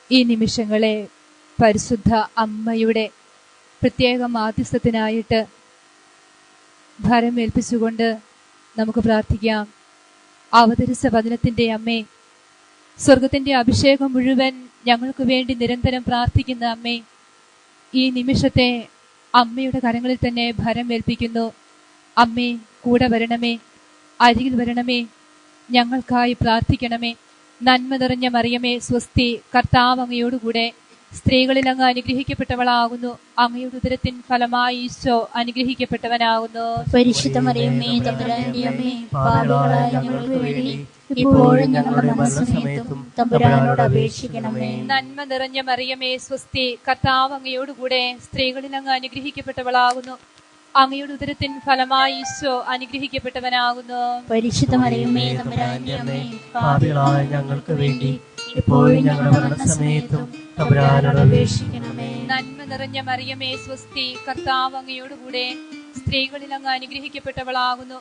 ഈ നിമിഷങ്ങളെ പരിശുദ്ധ അമ്മയുടെ പ്രത്യേക മാധ്യസ്ഥത്തിനായിട്ട് ഭരമേൽപ്പിച്ചുകൊണ്ട് നമുക്ക് പ്രാർത്ഥിക്കാം. അവതരിച്ച വചനത്തിന്റെ അമ്മേ, സ്വർഗത്തിന്റെ അഭിഷേകം മുഴുവൻ ഞങ്ങൾക്ക് വേണ്ടി നിരന്തരം പ്രാർത്ഥിക്കുന്ന അമ്മേ, ഈ നിമിഷത്തെ അമ്മയുടെ കരങ്ങളിൽ തന്നെ ഭരമേൽപ്പിക്കുന്നു. അമ്മേ, കൂടെ വരണമേ, അരികിൽ വരണമേ, ഞങ്ങൾക്കായി പ്രാർത്ഥിക്കണമേ. നന്മ നിറഞ്ഞ മറിയമേ സ്വസ്തി, കർത്താവ് അങ്ങയോടുകൂടെ സ്ത്രീകളിൽ അങ്ങ് അനുഗ്രഹിക്കപ്പെട്ടവളാകുന്നു. അങ്ങയുടെ ഉദരത്തിൻ ഫലമായി ഈശോ അനുഗ്രഹിക്കപ്പെട്ടവനാകുന്നു. പരിശുദ്ധ മറിയമേ തമ്പുരാന്റെ അമ്മേ, പാപികളായ ഞങ്ങൾക്ക് വേണ്ടി ഇപ്പോഴും ഞങ്ങളുടെ മരണസമയത്തും തമ്പുരാനോട് അപേക്ഷിക്കണമേ. നന്മ നിറഞ്ഞ മറിയമേ സ്വസ്തി, കർത്താവ് അങ്ങയോടുകൂടെ സ്ത്രീകളിൽ അങ്ങ് അനുഗ്രഹിക്കപ്പെട്ടവളാകുന്നു. അങ്ങയുടെ ഉദരത്തിൻ ഫലമായി ഈശോ അനുഗ്രഹിക്കപ്പെട്ടവനാകുന്നു. പരിശുദ്ധ മറിയമേ തമ്പുരാന്റെ അമ്മേ, പാപികളായ ഞങ്ങൾക്ക് വേണ്ടി ഇപ്പോഴും ഞങ്ങളുടെ മരണസമയത്തും തമ്പുരാനോട് അപേക്ഷിക്കണമേ. നന്മ നിറഞ്ഞ മറിയമേ സ്വസ്തി, കർത്താവ് അങ്ങയോടുകൂടെ സ്ത്രീകളിൽ അങ്ങ് അനുഗ്രഹിക്കപ്പെട്ടവളാകുന്നു.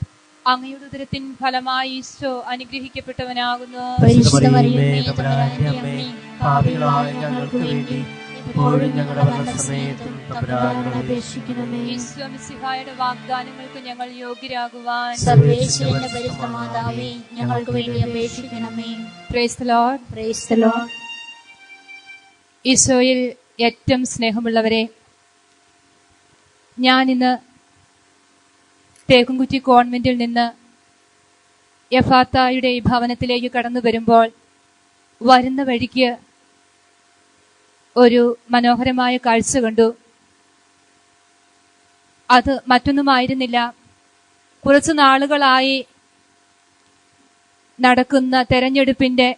അങ്ങയുടെ ഉദരത്തിൻ ഫലമായി ഈശോ അനുഗ്രഹിക്കപ്പെട്ടവനാകുന്നു. പരിശുദ്ധ മറിയമേ തമ്പുരാന്റെ അമ്മേ, പാപികളായ ഞങ്ങൾക്ക് വേണ്ടി ഇപ്പോഴും ഞങ്ങളുടെ മരണസമയത്തും തമ്പുരാനോട് അപേക്ഷിക്കണമേ. ഈശോ മിശിഹായുടെ വാഗ്ദാനങ്ങൾക്ക് ഞങ്ങൾ യോഗ്യരാകുവാൻ സർവേശ്വരന്റെ പരിശുദ്ധ മാതാവേ, ഞങ്ങൾക്ക് വേണ്ടി അപേക്ഷിക്കണമേ. Praise the Lord. Praise the Lord. ഈശോയിൽ ഏറ്റവും സ്നേഹമുള്ളവരെ, ഞാൻ ഇന്ന് തേക്കുംകുറ്റി കോൺവെന്റിൽ നിന്ന് എഫാത്തായുടെ ഈ ഭവനത്തിലേക്ക് കടന്നു വരുമ്പോൾ വരുന്ന വഴിക്ക് ഒരു മനോഹരമായ കാഴ്ച കണ്ടു. അത് മറ്റൊന്നുമായിരുന്നില്ല, കുറച്ചു നാളുകളായി നടക്കുന്ന തെരഞ്ഞെടുപ്പിന്റെ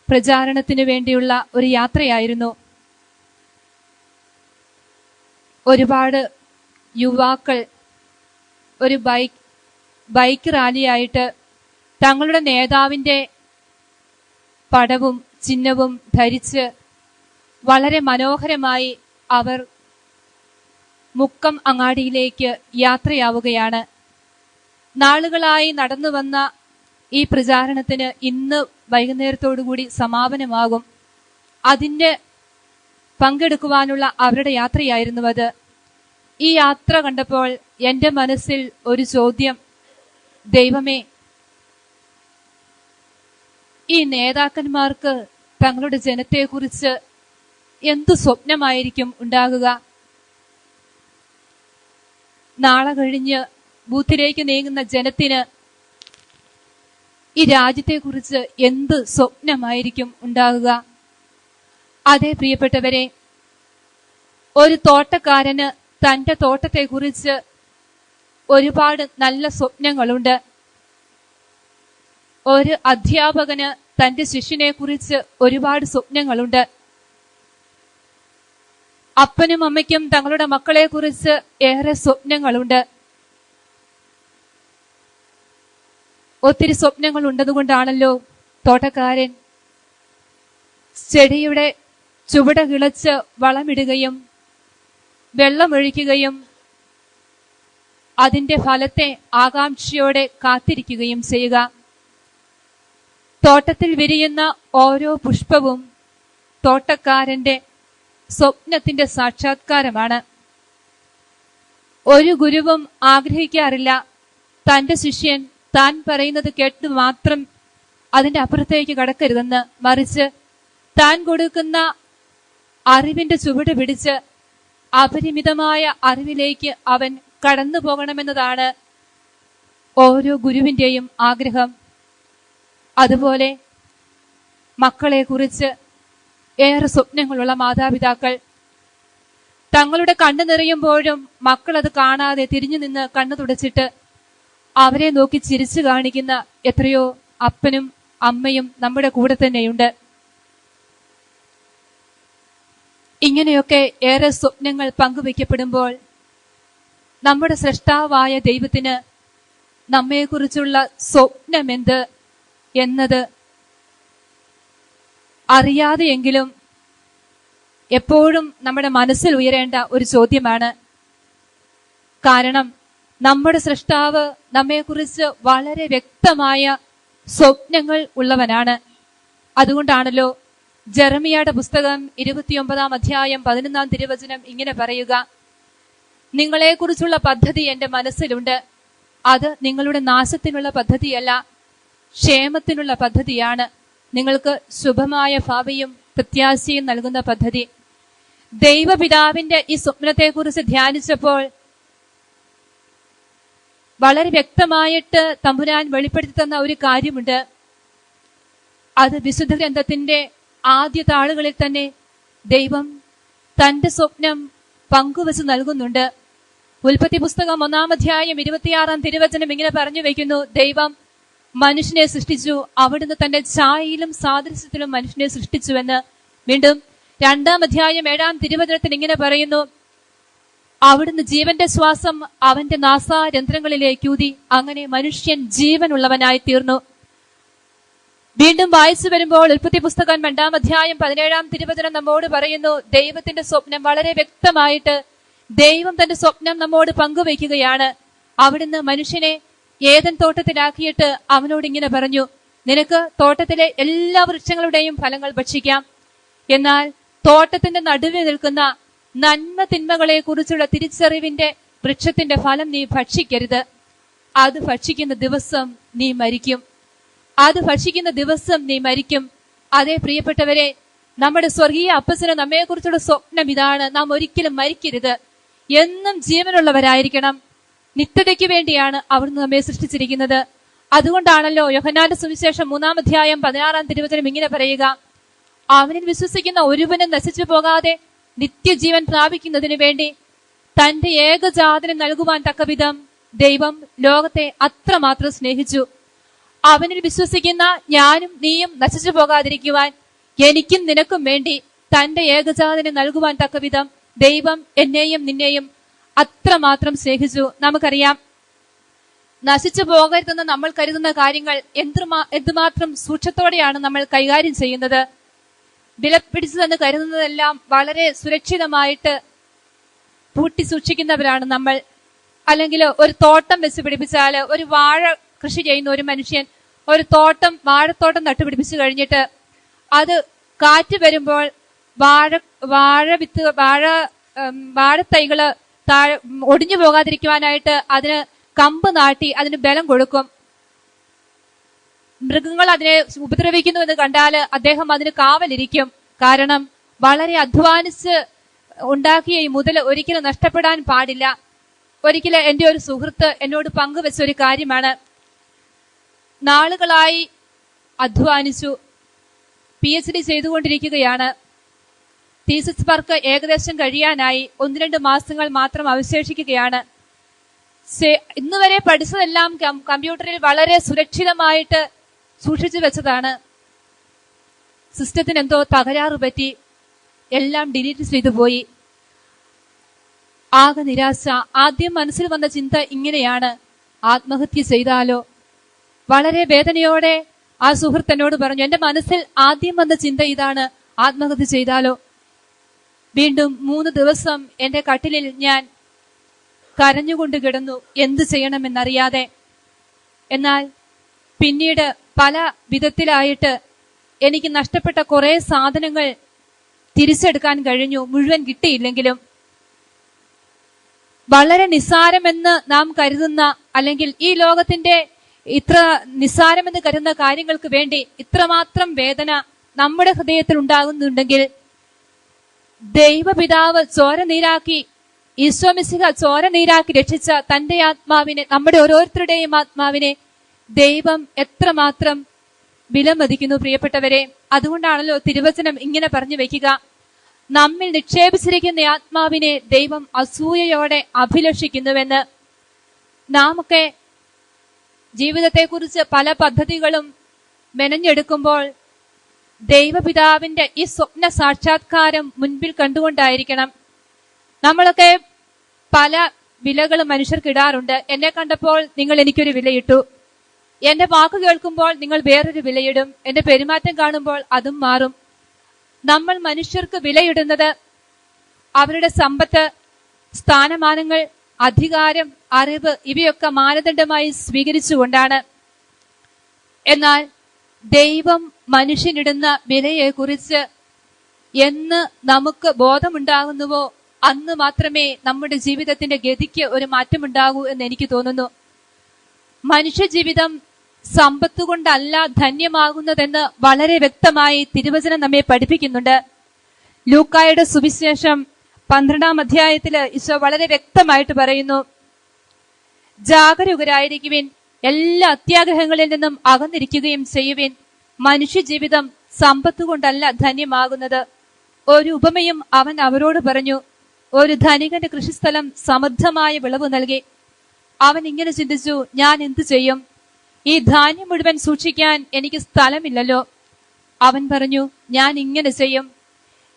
പ്രചാരണത്തിനു വേണ്ടിയുള്ള ഒരു യാത്രയായിരുന്നു. ഒരുപാട് യുവാക്കൾ ഒരു ബൈക്ക് റാലിയായിട്ട് തങ്ങളുടെ നേതാവിന്റെ പടവും ചിഹ്നവും ധരിച്ച് വളരെ മനോഹരമായി അവർ മുക്കം അങ്ങാടിയിലേക്ക് യാത്രയാവുകയാണ്. നാളുകളായി നടന്നു വന്ന ഈ പ്രചാരണത്തിന് ഇന്ന് വൈകുന്നേരത്തോടുകൂടി സമാപനമാകും. അതിന്റെ പങ്കെടുക്കുവാനുള്ള അവരുടെ യാത്രയായിരുന്നു അത്. ഈ യാത്ര കണ്ടപ്പോൾ എന്റെ മനസ്സിൽ ഒരു ചോദ്യം, ദൈവമേ, ഈ നേതാക്കന്മാർക്ക് തങ്ങളുടെ ജനത്തെക്കുറിച്ച് എന്തു സ്വപ്നമായിരിക്കും ഉണ്ടാകുക? നാളെ കഴിഞ്ഞ് ബൂത്തിലേക്ക് നീങ്ങുന്ന ജനത്തിന് ഈ രാജ്യത്തെക്കുറിച്ച് എന്ത് സ്വപ്നമായിരിക്കും ഉണ്ടാകുക? അതേ പ്രിയപ്പെട്ടവരെ, ഒരു തോട്ടക്കാരന് തന്റെ തോട്ടത്തെക്കുറിച്ച് ഒരുപാട് നല്ല സ്വപ്നങ്ങളുണ്ട്. ഒരു അധ്യാപകന് തന്റെ ശിഷ്യനെ കുറിച്ച് ഒരുപാട് സ്വപ്നങ്ങളുണ്ട്. അപ്പനും അമ്മയ്ക്കും തങ്ങളുടെ മക്കളെ കുറിച്ച് ഏറെ സ്വപ്നങ്ങളുണ്ട്. ഒത്തിരി സ്വപ്നങ്ങൾ ഉണ്ടതുകൊണ്ടാണല്ലോ തോട്ടക്കാരൻ ചെടിയുടെ ചുവട് കിളച്ച് വളമിടുകയും വെള്ളമൊഴിക്കുകയും അതിന്റെ ഫലത്തെ ആകാംക്ഷയോടെ കാത്തിരിക്കുകയും ചെയ്യുക. തോട്ടത്തിൽ വിരിയുന്ന ഓരോ പുഷ്പവും തോട്ടക്കാരന്റെ സ്വപ്നത്തിന്റെ സാക്ഷാത്കാരമാണ്. ഒരു ഗുരുവും ആഗ്രഹിക്കാറില്ല തന്റെ ശിഷ്യൻ താൻ പറയുന്നത് കേട്ട് മാത്രം അതിന്റെ അപ്പുറത്തേക്ക് കടക്കരുതെന്ന്. മറിച്ച് താൻ കൊടുക്കുന്ന അറിവിന്റെ ചുവട് പിടിച്ച് അപരിമിതമായ അറിവിലേക്ക് അവൻ കടന്നു പോകണമെന്നതാണ് ഓരോ ഗുരുവിന്റെയും ആഗ്രഹം. അതുപോലെ മക്കളെ കുറിച്ച് ഏറെ സ്വപ്നങ്ങളുള്ള മാതാപിതാക്കൾ തങ്ങളുടെ കണ്ണു നിറയുമ്പോഴും മക്കൾ അത് കാണാതെ തിരിഞ്ഞു നിന്ന് കണ്ണു തുടച്ചിട്ട് അവരെ നോക്കി ചിരിച്ചു കാണിക്കുന്ന എത്രയോ അപ്പനും അമ്മയും നമ്മുടെ കൂടെ തന്നെയുണ്ട്. ഇങ്ങനെയൊക്കെ ഏറെ സ്വപ്നങ്ങൾ പങ്കുവയ്ക്കപ്പെടുമ്പോൾ നമ്മുടെ സ്രഷ്ടാവായ ദൈവത്തിന് നമ്മെക്കുറിച്ചുള്ള സ്വപ്നമെന്ത് എന്നത് അറിയാതെയെങ്കിലും എപ്പോഴും നമ്മുടെ മനസ്സിൽ ഉയരേണ്ട ഒരു ചോദ്യമാണ്. കാരണം നമ്മുടെ സ്രഷ്ടാവ് നമ്മെക്കുറിച്ച് വളരെ വ്യക്തമായ സ്വപ്നങ്ങൾ ഉള്ളവനാണ്. അതുകൊണ്ടാണല്ലോ ജെറമിയയുടെ പുസ്തകം 29 അധ്യായം 11 തിരുവചനം ഇങ്ങനെ പറയുക: നിങ്ങളെക്കുറിച്ചുള്ള പദ്ധതി എന്റെ മനസ്സിലുണ്ട്, അത് നിങ്ങളുടെ നാശത്തിനുള്ള പദ്ധതിയല്ല, ക്ഷേമത്തിനുള്ള പദ്ധതിയാണ്, നിങ്ങൾക്ക് ശുഭമായ ഭാവിയും പ്രത്യാശയും നൽകുന്ന പദ്ധതി. ദൈവപിതാവിന്റെ ഈ സ്വപ്നത്തെക്കുറിച്ച് ധ്യാനിച്ചപ്പോൾ വളരെ വ്യക്തമായിട്ട് തമ്പുരാൻ വെളിപ്പെടുത്തി തന്ന ഒരു കാര്യമുണ്ട്. അത് വിശുദ്ധ ഗ്രന്ഥത്തിന്റെ ആദ്യ താളുകളിൽ തന്നെ ദൈവം തന്റെ സ്വപ്നം പങ്കുവച്ച് നൽകുന്നുണ്ട്. ഉൽപ്പത്തി പുസ്തകം 1 അധ്യായം 26 തിരുവചനം ഇങ്ങനെ പറഞ്ഞു വയ്ക്കുന്നു: ദൈവം മനുഷ്യനെ സൃഷ്ടിച്ചു, അവിടുന്ന് തന്റെ ഛായയിലും സാദൃശ്യത്തിലും മനുഷ്യനെ സൃഷ്ടിച്ചുവെന്ന്. വീണ്ടും 2 അധ്യായം 7 തിരുവചനത്തിൽ ഇങ്ങനെ പറയുന്നു: അവിടുന്ന് ജീവന്റെ ശ്വാസം അവന്റെ നാസാരന്ധ്രങ്ങളിലേക്ക് ഊതി, അങ്ങനെ മനുഷ്യൻ ജീവനുള്ളവനായി തീർന്നു. വീണ്ടും വായിച്ചു വരുമ്പോൾ ഉൽപ്പത്തി പുസ്തകം 2 അധ്യായം 17 തിരുവചനം നമ്മോട് പറയുന്നു, ദൈവത്തിന്റെ സ്വപ്നം വളരെ വ്യക്തമായിട്ട് ദൈവം തന്റെ സ്വപ്നം നമ്മോട് പങ്കുവയ്ക്കുകയാണ്. അവിടുന്ന് മനുഷ്യനെ ഏദൻ തോട്ടത്തിലാക്കിയിട്ട് അവനോട് ഇങ്ങനെ പറഞ്ഞു: നിനക്ക് തോട്ടത്തിലെ എല്ലാ വൃക്ഷങ്ങളുടെയും ഫലങ്ങൾ ഭക്ഷിക്കാം, എന്നാൽ തോട്ടത്തിന്റെ നടുവിൽ നിൽക്കുന്ന നന്മ തിന്മകളെ കുറിച്ചുള്ള തിരിച്ചറിവിന്റെ വൃക്ഷത്തിന്റെ ഫലം നീ ഭക്ഷിക്കരുത്. അത് ഭക്ഷിക്കുന്ന ദിവസം നീ മരിക്കും. അത് ഭക്ഷിക്കുന്ന ദിവസം നീ മരിക്കും. അതേ പ്രിയപ്പെട്ടവരെ, നമ്മുടെ സ്വർഗീയ അപ്പച്ചന് നമ്മെക്കുറിച്ചുള്ള സ്വപ്നം ഇതാണ്: നാം ഒരിക്കലും മരിക്കരുത്, എന്നും ജീവനുള്ളവരായിരിക്കണം. നിത്യതയ്ക്ക് വേണ്ടിയാണ് അവിടുന്ന് നമ്മെ സൃഷ്ടിച്ചിരിക്കുന്നത്. അതുകൊണ്ടാണല്ലോ യോഹന്നാന്റെ സുവിശേഷം 3 അധ്യായം 16 തിരുവചനം ഇങ്ങനെ പറയുക: അവനിൽ വിശ്വസിക്കുന്ന ഒരുവനും നശിച്ചു പോകാതെ നിത്യജീവൻ പ്രാപിക്കുന്നതിന് വേണ്ടി തന്റെ ഏകജാതനെ നൽകുവാൻ തക്കവിധം ദൈവം ലോകത്തെ അത്രമാത്രം സ്നേഹിച്ചു. അവനിൽ വിശ്വസിക്കുന്ന ഞാനും നീയും നശിച്ചു പോകാതിരിക്കുവാൻ എനിക്കും നിനക്കും വേണ്ടി തന്റെ ഏകജാതനെ നൽകുവാൻ തക്കവിധം ദൈവം എന്നെയും നിന്നെയും അത്രമാത്രം സ്നേഹിച്ചു. നമുക്കറിയാം, നശിച്ചു പോകരുതെന്ന് നമ്മൾ കരുതുന്ന കാര്യങ്ങൾ എന്തുമാത്രം സൂക്ഷ്മത്തോടെയാണ് നമ്മൾ കൈകാര്യം ചെയ്യുന്നത്. വിലപിടിച്ചതെന്ന് കരുതുന്നതെല്ലാം വളരെ സുരക്ഷിതമായിട്ട് പൂട്ടി സൂക്ഷിക്കുന്നവരാണ് നമ്മൾ. അല്ലെങ്കിൽ ഒരു തോട്ടം വെച്ച് പിടിപ്പിച്ചാല്, ഒരു വാഴ കൃഷി ചെയ്യുന്ന ഒരു മനുഷ്യൻ ഒരു വാഴത്തോട്ടം നട്ടുപിടിപ്പിച്ചു കഴിഞ്ഞിട്ട് അത് കാറ്റ് വരുമ്പോൾ വാഴത്തൈകള് ഒടിഞ്ഞു പോകാതിരിക്കുവാനായിട്ട് അതിന് കമ്പ് നാട്ടി അതിന് ബലം കൊടുക്കും. മൃഗങ്ങൾ അതിനെ ഉപദ്രവിക്കുന്നു എന്ന് കണ്ടാല് അദ്ദേഹം അതിന് കാവലിരിക്കും. കാരണം വളരെ അധ്വാനിച്ച് ഉണ്ടാക്കിയ ഈ മുതൽ ഒരിക്കലും നഷ്ടപ്പെടാൻ പാടില്ല. ഒരിക്കലും എന്റെ ഒരു സുഹൃത്ത് എന്നോട് പങ്കുവെച്ച ഒരു കാര്യമാണ്. നാളുകളായി അധ്വാനിച്ചു, PhD ചെയ്തുകൊണ്ടിരിക്കുകയാണ്. തീസിസ് വർക്ക് ഏകദേശം കഴിയാനായി 1-2 മാസങ്ങൾ മാത്രം അവശേഷിക്കുകയാണ്. ഇന്നുവരെ പഠിച്ചതെല്ലാം കമ്പ്യൂട്ടറിൽ വളരെ സുരക്ഷിതമായിട്ട് സൂക്ഷിച്ചു വെച്ചതാണ്. സിസ്റ്റത്തിന് എന്തോ തകരാറ് പറ്റി, എല്ലാം ഡിലീറ്റ് ചെയ്തു പോയി. ആകെ നിരാശ. ആദ്യം മനസ്സിൽ വന്ന ചിന്ത ഇങ്ങനെയാണ്: ആത്മഹത്യ ചെയ്താലോ? വളരെ വേദനയോടെ ആ സുഹൃത്ത് എന്നോട് പറഞ്ഞു, എന്റെ മനസ്സിൽ ആദ്യം വന്ന ചിന്ത ഇതാണ്: ആത്മഹത്യ ചെയ്താലോ? വീണ്ടും 3 ദിവസം എന്റെ കട്ടിലിൽ ഞാൻ കരഞ്ഞുകൊണ്ട് കിടന്നു, എന്തു ചെയ്യണമെന്നറിയാതെ. എന്നാൽ പിന്നീട് പല വിധത്തിലായിട്ട് എനിക്ക് നഷ്ടപ്പെട്ട കുറെ സാധനങ്ങൾ തിരിച്ചെടുക്കാൻ കഴിഞ്ഞു, മുഴുവൻ കിട്ടിയില്ലെങ്കിലും. വളരെ നിസ്സാരമെന്ന് നാം കരുതുന്ന, അല്ലെങ്കിൽ ഈ ലോകത്തിന്റെ ഇത്ര നിസ്സാരമെന്ന് കരുതുന്ന കാര്യങ്ങൾക്ക് വേണ്ടി ഇത്രമാത്രം വേദന നമ്മുടെ ഹൃദയത്തിൽ ഉണ്ടാകുന്നുണ്ടെങ്കിൽ, ദൈവപിതാവ് ഈശോമിശിഹ ചോര നീരാക്കി രക്ഷിച്ച തന്റെ ആത്മാവിനെ, നമ്മുടെ ഓരോരുത്തരുടെയും ആത്മാവിനെ ദൈവം എത്രമാത്രം വിലമതിക്കുന്നു പ്രിയപ്പെട്ടവരെ. അതുകൊണ്ടാണല്ലോ തിരുവചനം ഇങ്ങനെ പറഞ്ഞു വെക്കുക: നമ്മിൽ നിക്ഷേപിച്ചിരിക്കുന്ന ആത്മാവിനെ ദൈവം അസൂയയോടെ അഭിലഷിക്കുന്നുവെന്ന്. നാമൊക്കെ ജീവിതത്തെക്കുറിച്ച് പല പദ്ധതികളും മെനഞ്ഞെടുക്കുമ്പോൾ ദൈവപിതാവിന്റെ ഈ സ്വപ്ന സാക്ഷാത്കാരം മുൻപിൽ കണ്ടുകൊണ്ടായിരിക്കണം. നമ്മളൊക്കെ പല വിലകളും മനുഷ്യർക്കിടാറുണ്ട്. എന്നെ കണ്ടപ്പോൾ നിങ്ങൾ എനിക്കൊരു വിലയിട്ടു, എന്റെ വാക്ക് കേൾക്കുമ്പോൾ നിങ്ങൾ വേറൊരു വിലയിടും, എന്റെ പെരുമാറ്റം കാണുമ്പോൾ അതും മാറും. നമ്മൾ മനുഷ്യർക്ക് വിലയിടുന്നത് അവരുടെ സമ്പത്ത്, സ്ഥാനമാനങ്ങൾ, അധികാരം, അറിവ് ഇവയൊക്കെ മാനദണ്ഡമായി സ്വീകരിച്ചുകൊണ്ടാണ്. എന്നാൽ ദൈവം മനുഷ്യനിടുന്ന വിലയെക്കുറിച്ച് എന്ന് നമുക്ക് ബോധമുണ്ടാകുന്നുവോ അന്ന് മാത്രമേ നമ്മുടെ ജീവിതത്തിന്റെ ഗതിക്ക് ഒരു മാറ്റമുണ്ടാകൂ എന്ന് എനിക്ക് തോന്നുന്നു. മനുഷ്യജീവിതം സമ്പത്ത് കൊണ്ടല്ല ധന്യമാകുന്നതെന്ന് വളരെ വ്യക്തമായി തിരുവചനം നമ്മെ പഠിപ്പിക്കുന്നുണ്ട്. ലൂക്കായുടെ സുവിശേഷം 12-ാം അധ്യായത്തില് ഈശോ വളരെ വ്യക്തമായിട്ട് പറയുന്നു, ജാഗരൂകരായിരിക്കുവിൻ, എല്ലാ അത്യാഗ്രഹങ്ങളിൽ നിന്നും അകന്നിരിക്കുകയും ചെയ്യുവിൻ. മനുഷ്യജീവിതം സമ്പത്ത് കൊണ്ടല്ല ധന്യമാകുന്നത്. ഒരു ഉപമയും അവൻ അവരോട് പറഞ്ഞു. ഒരു ധനികന്റെ കൃഷിസ്ഥലം സമൃദ്ധമായ വിളവ് നൽകി. അവൻ ഇങ്ങനെ ചിന്തിച്ചു, ഞാൻ എന്തു ചെയ്യും? ഈ ധാന്യം മുഴുവൻ സൂക്ഷിക്കാൻ എനിക്ക് സ്ഥലമില്ലല്ലോ. അവൻ പറഞ്ഞു, ഞാൻ ഇങ്ങനെ ചെയ്യും,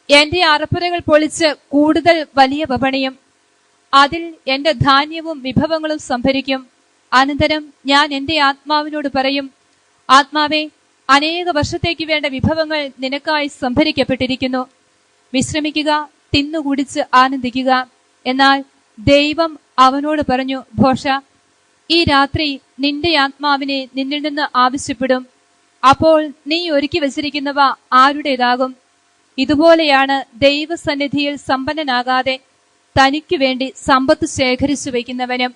എന്റെ അറപ്പുരകൾ പൊളിച്ച് കൂടുതൽ വലിയ പണിയും, അതിൽ എന്റെ ധാന്യവും വിഭവങ്ങളും സംഭരിക്കും. അനന്തരം ഞാൻ എന്റെ ആത്മാവിനോട് പറയും, ആത്മാവേ, അനേക വർഷത്തേക്ക് വേണ്ട വിഭവങ്ങൾ നിനക്കായി സംഭരിക്കപ്പെട്ടിരിക്കുന്നു. വിശ്രമിക്കുക, തിന്നുകുടിച്ച് ആനന്ദിക്കുക. എന്നാൽ ദൈവം അവനോട് പറഞ്ഞു, ഭോഷ, ഈ രാത്രി നിന്റെ ആത്മാവിനെ നിന്നിൽ നിന്ന് ആവശ്യപ്പെടും. അപ്പോൾ നീ ഒരുക്കി വച്ചിരിക്കുന്നവ ആരുടേതാകും? ഇതുപോലെയാണ് ദൈവസന്നിധിയിൽ സമ്പന്നനാകാതെ തനിക്ക് വേണ്ടി സമ്പത്ത് ശേഖരിച്ചു വയ്ക്കുന്നവനും.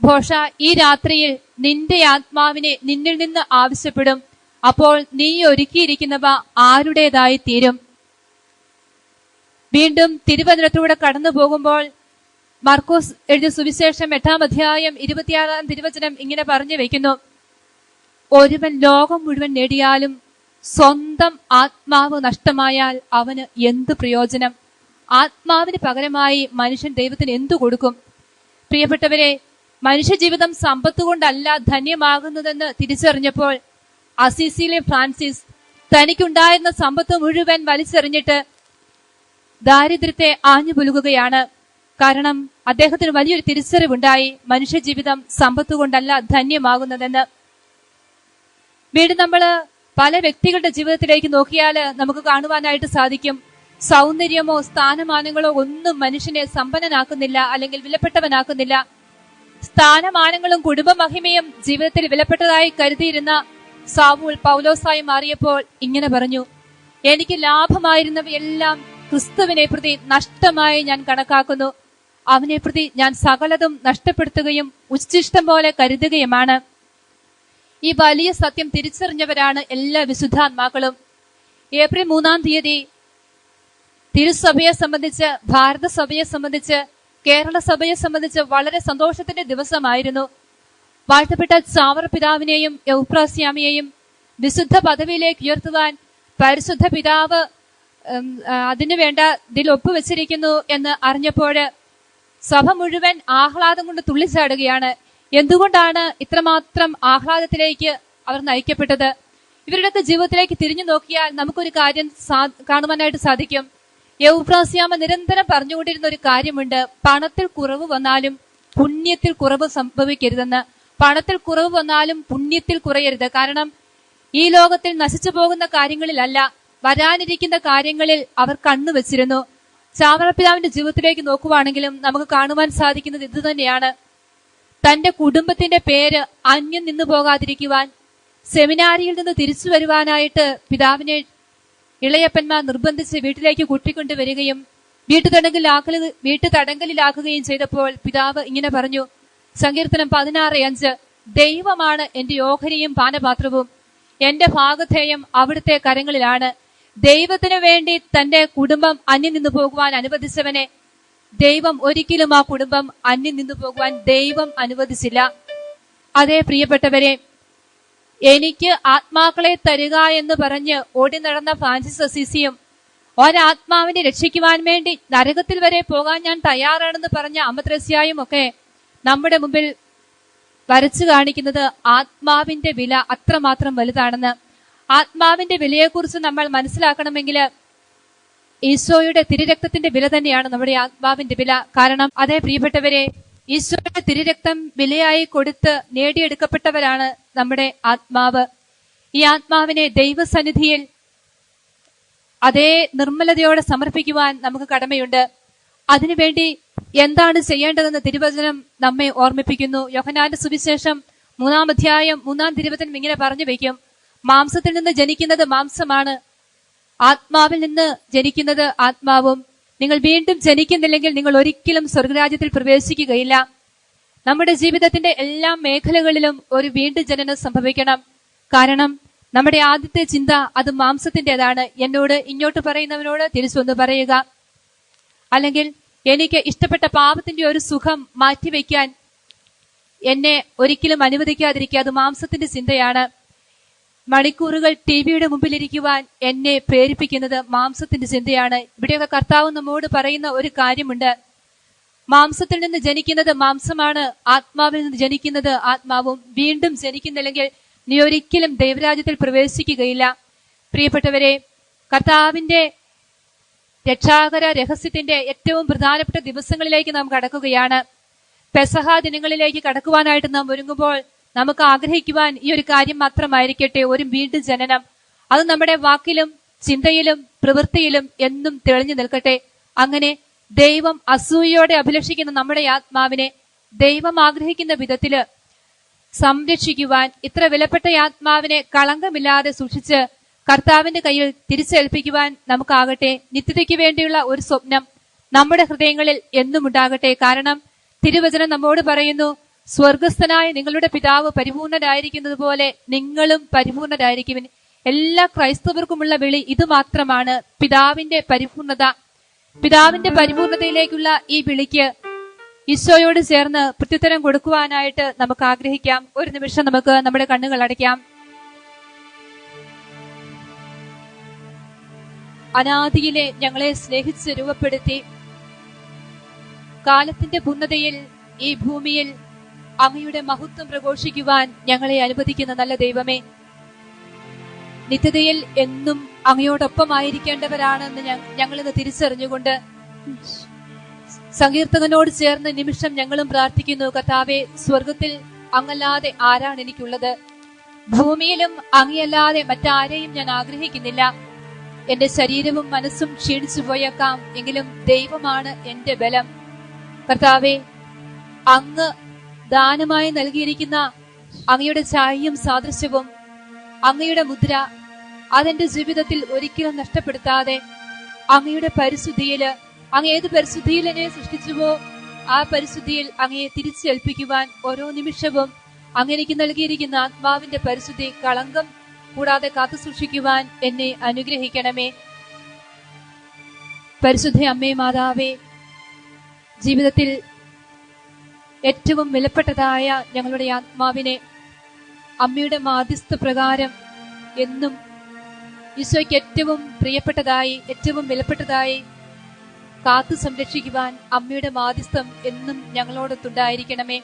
ഭോഷ, ഈ രാത്രിയിൽ നിന്റെ ആത്മാവിനെ നിന്നിൽ നിന്ന് ആവശ്യപ്പെടും. അപ്പോൾ നീ ഒരുക്കിയിരിക്കുന്നവ ആരുടേതായി തീരും? വീണ്ടും തിരുവചനത്തിലൂടെ കടന്നു പോകുമ്പോൾ മർക്കോസ് എഴുതിയ സുവിശേഷം 8-ാം അധ്യായം 26-ാം തിരുവചനം ഇങ്ങനെ പറഞ്ഞു വെക്കുന്നു, ഒരുവൻ ലോകം മുഴുവൻ നേടിയാലും സ്വന്തം ആത്മാവ് നഷ്ടമായാൽ അവന് എന്ത് പ്രയോജനം? ആത്മാവിന് പകരമായി മനുഷ്യൻ ദൈവത്തിന് എന്തു കൊടുക്കും? പ്രിയപ്പെട്ടവരെ, മനുഷ്യജീവിതം സമ്പത്ത് കൊണ്ടല്ല ധന്യമാകുന്നതെന്ന് തിരിച്ചറിഞ്ഞപ്പോൾ അസീസിയിലെ ഫ്രാൻസിസ് തനിക്കുണ്ടായിരുന്ന സമ്പത്ത് മുഴുവൻ വലിച്ചെറിഞ്ഞിട്ട് ദാരിദ്ര്യത്തെ ആഞ്ഞുപുലുകുകയാണ്. കാരണം അദ്ദേഹത്തിന് വലിയൊരു തിരിച്ചറിവുണ്ടായി, മനുഷ്യജീവിതം സമ്പത്ത് കൊണ്ടല്ല ധന്യമാകുന്നതെന്ന്. വീണ്ടും നമ്മള് പല വ്യക്തികളുടെ ജീവിതത്തിലേക്ക് നോക്കിയാൽ നമുക്ക് കാണുവാനായിട്ട് സാധിക്കും, സൗന്ദര്യമോ സ്ഥാനമാനങ്ങളോ ഒന്നും മനുഷ്യനെ സമ്പന്നനാക്കുന്നില്ല, അല്ലെങ്കിൽ വിലപ്പെട്ടവനാക്കുന്നില്ല. സ്ഥാനമാനങ്ങളും കുടുംബമഹിമയും ജീവിതത്തിൽ വിലപ്പെട്ടതായി കരുതിയിരുന്ന സാവൂൾ പൗലോസായി മാറിയപ്പോൾ ഇങ്ങനെ പറഞ്ഞു, എനിക്ക് ലാഭമായിരുന്നവയെല്ലാം ക്രിസ്തുവിനെ പ്രതി നഷ്ടമായി ഞാൻ കണക്കാക്കുന്നു. അവനെ പ്രതി ഞാൻ സകലതും നഷ്ടപ്പെടുത്തുകയും ഉച്ഛിഷ്ടം പോലെ കരുതുകയുമാണ്. ഈ വലിയ സത്യം തിരിച്ചറിഞ്ഞവരാണ് എല്ലാ വിശുദ്ധാത്മാക്കളും. ഏപ്രിൽ 3-ാം തീയതി തിരുസഭയെ സംബന്ധിച്ച്, ഭാരത സഭയെ സംബന്ധിച്ച്, കേരള സഭയെ സംബന്ധിച്ച് വളരെ സന്തോഷത്തിന്റെ ദിവസമായിരുന്നു. വാഴ്ത്തപ്പെട്ട ചാവർ പിതാവിനെയും യൗപ്രാസ്യാമിയെയും വിശുദ്ധ പദവിയിലേക്ക് ഉയർത്തുവാൻ പരിശുദ്ധ പിതാവ് അതിനു വേണ്ട ഇതിൽ ഒപ്പുവെച്ചിരിക്കുന്നു എന്ന് അറിഞ്ഞപ്പോൾ സഭ മുഴുവൻ ആഹ്ലാദം കൊണ്ട് തുള്ളിച്ചാടുകയാണ്. എന്തുകൊണ്ടാണ് ഇത്രമാത്രം ആഹ്ലാദത്തിലേക്ക് അവർ നയിക്കപ്പെട്ടത്? ഇവരുടെയൊക്കെ ജീവിതത്തിലേക്ക് തിരിഞ്ഞു നോക്കിയാൽ നമുക്കൊരു കാര്യം കാണുവാനായിട്ട് സാധിക്കും. യൗപ്രാസ്യാമ നിരന്തരം പറഞ്ഞുകൊണ്ടിരുന്ന ഒരു കാര്യമുണ്ട്, പണത്തിൽ കുറവ് വന്നാലും പുണ്യത്തിൽ കുറവ് സംഭവിക്കരുതെന്ന്. പണത്തിൽ കുറവ് വന്നാലും പുണ്യത്തിൽ കുറയരുത്. കാരണം ഈ ലോകത്തിൽ നശിച്ചു പോകുന്ന കാര്യങ്ങളിലല്ല, വരാനിരിക്കുന്ന കാര്യങ്ങളിൽ അവർ കണ്ണുവച്ചിരുന്നു. ചാവറപ്പിതാവിന്റെ ജീവിതത്തിലേക്ക് നോക്കുവാണെങ്കിലും നമുക്ക് കാണുവാൻ സാധിക്കുന്നത് ഇത് തന്നെയാണ്. തന്റെ കുടുംബത്തിന്റെ പേര് അന്യം നിന്നു പോകാതിരിക്കുവാൻ സെമിനാരിയിൽ നിന്ന് തിരിച്ചു വരുവാനായിട്ട് പിതാവിനെ ഇളയപ്പന്മാർ നിർബന്ധിച്ച് വീട്ടിലേക്ക് കൂട്ടിക്കൊണ്ടുവരികയും വീട്ടുതടങ്കലിലാക്കുകയും ചെയ്തപ്പോൾ പിതാവ് ഇങ്ങനെ പറഞ്ഞു, സങ്കീർത്തനം 16:5, ദൈവമാണ് എന്റെ ഓഹരിയും പാനപാത്രവും, എന്റെ ഭാഗധേയം അവിടുത്തെ കരങ്ങളിലാണ്. ദൈവത്തിനു വേണ്ടി തന്റെ കുടുംബം അന്യം നിന്നു പോകുവാൻ അനുവദിച്ചവനെ ദൈവം ഒരിക്കലും ആ കുടുംബം അന്യം നിന്നു പോകുവാൻ ദൈവം അനുവദിച്ചില്ല. അതേ പ്രിയപ്പെട്ടവരെ, എനിക്ക് ആത്മാക്കളെ തരിക എന്ന് പറഞ്ഞ് ഓടി നടന്ന ഫ്രാൻസിസ് അസീസിയും ഒരാത്മാവിനെ രക്ഷിക്കുവാൻ വേണ്ടി നരകത്തിൽ വരെ പോകാൻ ഞാൻ തയ്യാറാണെന്ന് പറഞ്ഞ അമത്രസ്യായും ഒക്കെ നമ്മുടെ മുമ്പിൽ വരച്ചു കാണിക്കുന്നത് ആത്മാവിന്റെ വില അത്രമാത്രം വലുതാണെന്ന്. ആത്മാവിന്റെ വിലയെക്കുറിച്ച് നമ്മൾ മനസ്സിലാക്കണമെങ്കിൽ ഈശോയുടെ തിരുരക്തത്തിന്റെ വില തന്നെയാണ് നമ്മുടെ ആത്മാവിന്റെ വില. കാരണം അതേ പ്രിയപ്പെട്ടവരെ, ഈശോയുടെ തിരുരക്തം വിലയായി കൊടുത്ത് നേടിയെടുക്കപ്പെട്ടവരാണ് നമ്മുടെ ആത്മാവ്. ഈ ആത്മാവിനെ ദൈവസന്നിധിയിൽ അതേ നിർമ്മലതയോടെ സമർപ്പിക്കുവാൻ നമുക്ക് കടമയുണ്ട്. അതിനുവേണ്ടി എന്താണ് ചെയ്യേണ്ടതെന്ന് തിരുവചനം നമ്മെ ഓർമ്മിപ്പിക്കുന്നു. യോഹന്നാന്റെ സുവിശേഷം 3-ാം അധ്യായം 3-ാം തിരുവചനം ഇങ്ങനെ പറഞ്ഞു വയ്ക്കും, മാംസത്തിൽ നിന്ന് ജനിക്കുന്നത് മാംസമാണ്, ആത്മാവിൽ നിന്ന് ജനിക്കുന്നത് ആത്മാവും. നിങ്ങൾ വീണ്ടും ജനിക്കുന്നില്ലെങ്കിൽ നിങ്ങൾ ഒരിക്കലും സ്വർഗരാജ്യത്തിൽ പ്രവേശിക്കുകയില്ല. നമ്മുടെ ജീവിതത്തിന്റെ എല്ലാ മേഖലകളിലും ഒരു വീണ്ടും ജനനം സംഭവിക്കണം. കാരണം നമ്മുടെ ആദ്യത്തെ ചിന്ത അത് മാംസത്തിൻ്റെതാണ്. എന്നോട് ഇങ്ങോട്ട് പറയുന്നവനോട് തിരിച്ചൊന്ന് പറയുക, അല്ലെങ്കിൽ എനിക്ക് ഇഷ്ടപ്പെട്ട പാപത്തിന്റെ ഒരു സുഖം മാറ്റിവെക്കാൻ എന്നെ ഒരിക്കലും അനുവദിക്കാതിരിക്കുക, അത് മാംസത്തിന്റെ ചിന്തയാണ്. മണിക്കൂറുകൾ ടിവിയുടെ മുമ്പിലിരിക്കുവാൻ എന്നെ പ്രേരിപ്പിക്കുന്നത് മാംസത്തിന്റെ ചിന്തയാണ്. ഇവിടെയൊക്കെ കർത്താവ് നമ്മോട് പറയുന്ന ഒരു കാര്യമുണ്ട്, മാംസത്തിൽ നിന്ന് ജനിക്കുന്നത് മാംസമാണ്, ആത്മാവിൽ നിന്ന് ജനിക്കുന്നത് ആത്മാവും. വീണ്ടും ജനിക്കുന്നില്ലെങ്കിൽ നീ ഒരിക്കലും ദൈവരാജ്യത്തിൽ പ്രവേശിക്കുകയില്ല. പ്രിയപ്പെട്ടവരെ, കർത്താവിന്റെ രക്ഷാകര രഹസ്യത്തിന്റെ ഏറ്റവും പ്രധാനപ്പെട്ട ദിവസങ്ങളിലേക്ക് നാം കടക്കുകയാണ്. പെസഹ ദിനങ്ങളിലേക്ക് കടക്കുവാനായിട്ട് നാം ഒരുങ്ങുമ്പോൾ നമുക്ക് ആഗ്രഹിക്കുവാൻ ഈ ഒരു കാര്യം മാത്രമായിരിക്കട്ടെ, ഒരു വീണ്ടും ജനനം. അത് നമ്മുടെ വാക്കിലും ചിന്തയിലും പ്രവൃത്തിയിലും എന്നും തെളിഞ്ഞു നിൽക്കട്ടെ. അങ്ങനെ ദൈവം അസൂയയോടെ അഭിലഷിക്കുന്ന നമ്മുടെ ആത്മാവിനെ ദൈവം ആഗ്രഹിക്കുന്ന വിധത്തില് സംരക്ഷിക്കുവാൻ, ഇത്ര വിലപ്പെട്ട ആത്മാവിനെ കളങ്കമില്ലാതെ സൂക്ഷിച്ച് കർത്താവിന്റെ കയ്യിൽ തിരിച്ചേൽപ്പിക്കുവാൻ നമുക്കാകട്ടെ. നിത്യതയ്ക്ക് വേണ്ടിയുള്ള ഒരു സ്വപ്നം നമ്മുടെ ഹൃദയങ്ങളിൽ എന്നും ഉണ്ടാകട്ടെ. കാരണം തിരുവചനം നമ്മോട് പറയുന്നു, സ്വർഗസ്ഥനായ നിങ്ങളുടെ പിതാവ് പരിപൂർണരായിരിക്കുന്നത് പോലെ നിങ്ങളും പരിപൂർണരായിരിക്കുവിൻ. എല്ലാ ക്രൈസ്തവർക്കുമുള്ള വിളി ഇത് മാത്രമാണ്, പിതാവിന്റെ പരിപൂർണത. പിതാവിന്റെ പരിപൂർണതയിലേക്കുള്ള ഈ വിളിക്ക് ഈശോയോട് ചേർന്ന് പ്രത്യുത്തരം കൊടുക്കുവാനായിട്ട് നമുക്ക് ആഗ്രഹിക്കാം. ഒരു നിമിഷം നമുക്ക് നമ്മുടെ കണ്ണുകൾ അടയ്ക്കാം. അനാദിയിലെ ഞങ്ങളെ സ്നേഹിച്ച് രൂപപ്പെടുത്തി കാലത്തിന്റെ പൂർണ്ണതയിൽ ഈ ഭൂമിയിൽ അങ്ങയുടെ മഹത്വം പ്രഘോഷിക്കുവാൻ ഞങ്ങളെ അനുവദിക്കുന്ന നല്ല ദൈവമേ, നിത്യതയിൽ എന്നും അങ്ങയോടൊപ്പമായിരിക്കേണ്ടവരാണെന്ന് ഞങ്ങളിന്ന് തിരിച്ചറിഞ്ഞുകൊണ്ട് സങ്കീർത്തകനോട് ചേർന്ന് നിമിഷം ഞങ്ങളും പ്രാർത്ഥിക്കുന്നു. കർത്താവേ, സ്വർഗത്തിൽ അങ്ങല്ലാതെ ആരാണ് എനിക്കുള്ളത്? ഭൂമിയിലും അങ്ങയല്ലാതെ മറ്റാരെയും ഞാൻ ആഗ്രഹിക്കുന്നില്ല. എന്റെ ശരീരവും മനസ്സും ക്ഷീണിച്ചു പോയേക്കാം, എങ്കിലും ദൈവമാണ് എന്റെ ബലം. കർത്താവേ, അങ്ങ് ദാനമായി നൽകിയിരിക്കുന്ന അങ്ങയുടെ ഛായയും സാദൃശ്യവും അങ്ങയുടെ മുദ്ര അതെന്റെ ജീവിതത്തിൽ ഒരിക്കലും നഷ്ടപ്പെടുത്താതെ അങ്ങയുടെ പരിശുദ്ധിയില്, അങ്ങ് ഏത് പരിശുദ്ധിയിൽ എന്നെ സൃഷ്ടിച്ചുവോ ആ പരിശുദ്ധിയിൽ അങ്ങയെ തിരിച്ചേൽപ്പിക്കുവാൻ ഓരോ നിമിഷവും അങ്ങെനിക്ക് നൽകിയിരിക്കുന്ന ആത്മാവിന്റെ പരിശുദ്ധി കളങ്കം കൂടാതെ കാത്തു സൂക്ഷിക്കുവാൻ എന്നെ അനുഗ്രഹിക്കണമേ. പരിശുദ്ധ അമ്മേ മാതാവേ, ജീവിതത്തിൽ ഏറ്റവും വിലപ്പെട്ടതായ ഞങ്ങളുടെ ആത്മാവിനെ അമ്മയുടെ മാധ്യസ്ഥ പ്രകാരം എന്നും ഈശോയ്ക്ക് ഏറ്റവും പ്രിയപ്പെട്ടതായി ഏറ്റവും വിലപ്പെട്ടതായി കാത്തു സംരക്ഷിക്കുവാൻ അമ്മയുടെ മാധ്യസ്ഥം എന്നും ഞങ്ങളോടൊത്തുണ്ടായിരിക്കണമേ.